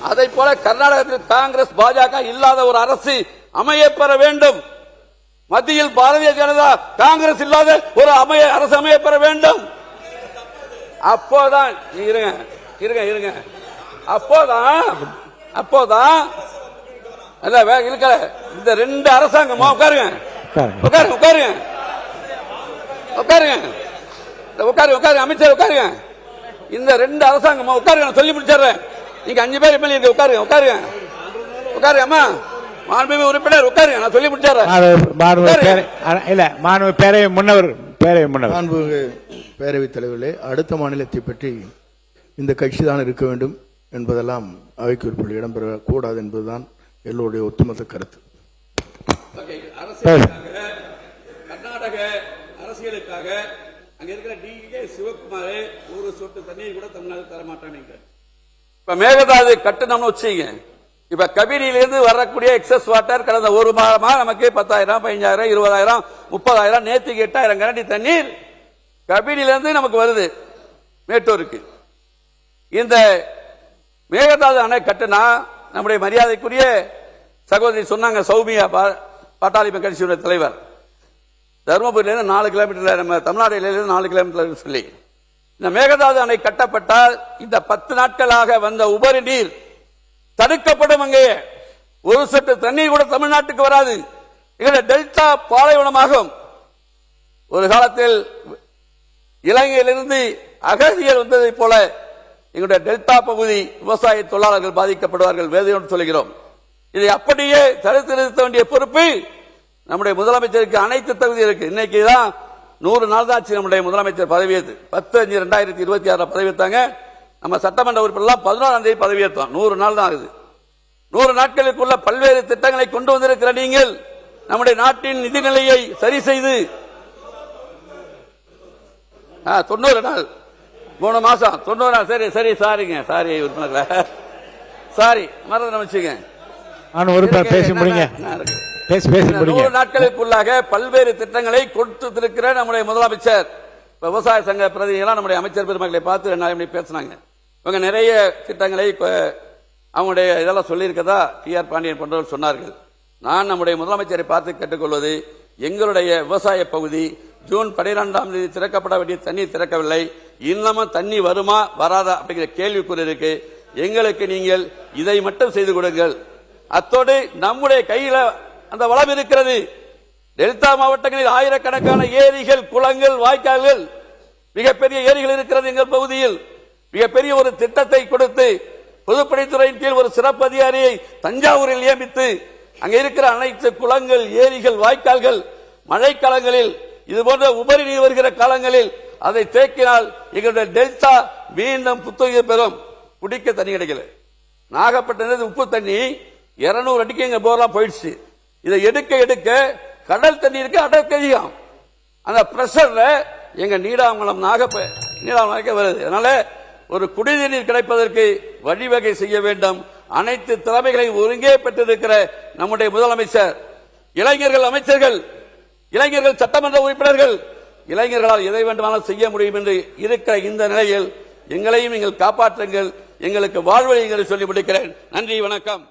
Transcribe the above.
அதை போல கர்நாடகத்தில் காங்கிரஸ் பாஜக இல்லாத ஒரு அரசு அமையப்பெற வேண்டும். மத்தியில் பாரதிய ஜனதா காங்கிரஸ் இல்லாத ஒரு அரசு அமையப்பெற வேண்டும். அப்போதான் இருங்க அப்போதான் இந்த ரெண்டு அரசாங்கமா உட்காருங்க அமைச்சர் உட்காருங்க. இந்த ரெண்டு அரசாங்கமா உட்காருங்க, சொல்லி முடிச்சிடுறேன். நீங்க 5 பேர் எம்எல்ஏ உட்காருங்க அம்மா, மாண்புமிகு உறுப்பினர் உட்காருங்க, நான் சொல்லி முடிச்சிடுறேன். பேரவைத் தலைவர்களே, அடுத்த மாநிலத்தை பற்றி இந்த கட்சி தான் இருக்க வேண்டும் என்பதெல்லாம் அவைக்கு உறுப்பினர்கள் இடம்பெறக்கூடாது என்பதுதான் எல்லோருடைய ஒட்டுமொத்த கருத்து. கர்நாடக அரசியலுக்காக அங்க இருக்கிற டி.கே. சிவகுமார் ஒரு சொட்டு தண்ணீர் கூட தமிழ்நாடு தரமாட்டாங்க. இப்ப மேகதாது கட்டணம்னு வச்சுங்க. இப்ப கபினியிலிருந்து வரக்கூடிய எக்ஸஸ் வாட்டர் கடந்த ஒரு மாதமா நமக்கு 10,000, 15,000, 20,000, 30,000, நேற்றுக்கு 8,000 கனடி தண்ணீர் கபினியிலிருந்து நமக்கு வருது மேட்டூருக்கு. இந்த மேகதாது அணை கட்டினா நம்முடைய மரியாதைக்குரிய சகோதரி சொன்னாங்க, சௌமியா பாட்டாளி கட்சியுடைய தலைவர், தருமபுரியிலிருந்து 4 கிலோமீட்டர், நம்ம தமிழ்நாட்டிலிருந்து 4 கிலோமீட்டர் சொல்லி இந்த மேகதாது அணை கட்டப்பட்டால் இந்த 10 நாட்களாக வந்த உபரி நீர் தடுக்கப்படும். அங்கே ஒரு சொட்டு தண்ணீர் கூட தமிழ்நாட்டுக்கு வராது. எங்களுடைய டெல்டா பாலைவனமாகும். ஒரு காலத்தில் இலங்கையிலிருந்து அகதியர் வந்ததை போல எங்களுடைய டெல்டா பகுதி விவசாய தொழிலாளர்கள் பாதிக்கப்படுவார்கள், வேதனையோடு சொல்கிறோம். இதை அப்படியே தடுத்து நிறுத்த வேண்டிய பொறுப்பு நம்முடைய முதலமைச்சருக்கு அனைத்து தகுதி இருக்கு. இன்னைக்கு தான் 100 நாள் தான் நம்முடைய முதலமைச்சர் பதவியேற்று 10/5/2026 பதவியேற்றாங்க. நம்ம சட்டமன்ற உறுப்பினர்கள் 11ஆம் தேதி பதவியேற்றோம். 100 நாள் தான் ஆகுது. 100 நாட்களுக்குள்ள பல்வேறு திட்டங்களை கொண்டு வந்திருக்கிற நீங்கள் நம்முடைய நாட்டின் நிதிநிலையை சரி செய்து 90 நாள் 3 மாசம் 90 நாள் சரி சாரி உறுப்பினர்கள சாரி மறந்து வச்சுங்க. 100 நாட்களுக்குள்ளாக பல்வேறு திட்டங்களை கொடுத்திருக்கிற நம்முடைய முதலமைச்சர் விவசாய சங்க பிரதிநிதிகள் நம்முடைய அமைச்சர் பெருமக்களை பார்த்து 2 நாள் பேசினாங்க. இவங்க நிறைய திட்டங்களை அவங்களுடைய இதெல்லாம் சொல்லியிருக்கதா டி.ஆர். பாண்டியன் போன்றவர்கள் சொன்னார்கள். நான் நம்முடைய முதலமைச்சரை பார்த்து கேட்டுக்கொள்வது, எங்களுடைய விவசாய பகுதி ஜூன் 12ஆம் தேதி திறக்கப்பட வேண்டிய தண்ணீர் திறக்கவில்லை. இன்னமும் தண்ணி வருமா வராதா அப்படிங்கிற கேள்விக்குறி இருக்கு. எங்களுக்கு நீங்கள் இதை மட்டும் செய்து கொடுங்கள். அத்தோடு நம்முடைய கையில அந்த வளம் இருக்கிறது. டெல்டா மாவட்டங்களில் ஆயிரக்கணக்கான ஏரிகள், குளங்கள், வாய்க்கால்கள், மிகப்பெரிய ஏரிகள் இருக்கிறது. எங்கள் பகுதியில் மிகப்பெரிய ஒரு திட்டத்தை கொடுத்து பொதுப்பணித்துறையின் கீழ் ஒரு சிறப்பு அதிகாரியை தஞ்சாவூரில் நியமித்து அங்க இருக்கிற அனைத்து குளங்கள், ஏரிகள், வாய்க்கால்கள் மழைக்காலங்களில் இதுபோன்ற உபரி நீர் வருகிற காலங்களில் அதை தேக்கினால் எங்களுடைய டெல்டா மீண்டும் புத்துயிர் பெறும். குடிக்க தண்ணி கிடைக்கல. நாகப்பட்டினம் உப்பு தண்ணி 200 அடிக்கு எங்க போர்லாம் போயிடுச்சு. இதை எடுக்க கடல் தண்ணீருக்கு அடக்க அதிகம். அந்த பிரஷர்ல எங்க நீடாமங்கலம் நீடாமங்கலம் வருது. அதனால ஒரு குடிநீர் கிடைப்பதற்கு வழிவகை செய்ய வேண்டும். அனைத்து திறமைகளையும் ஒருங்கே பெற்றிருக்கிற நம்முடைய முதலமைச்சர், இளைஞர்கள் அமைச்சர்கள், இளைஞர்கள் சட்டமன்ற உறுப்பினர்கள், இளைஞர்களால் எதை வேண்டுமானாலும் செய்ய முடியும் என்று இருக்கிற இந்த நிலையில் எங்களையும் நீங்கள் காப்பாற்றுங்கள், எங்களுக்கு வாழ்வழிகளை சொல்லி முடிக்கிறேன். நன்றி, வணக்கம்.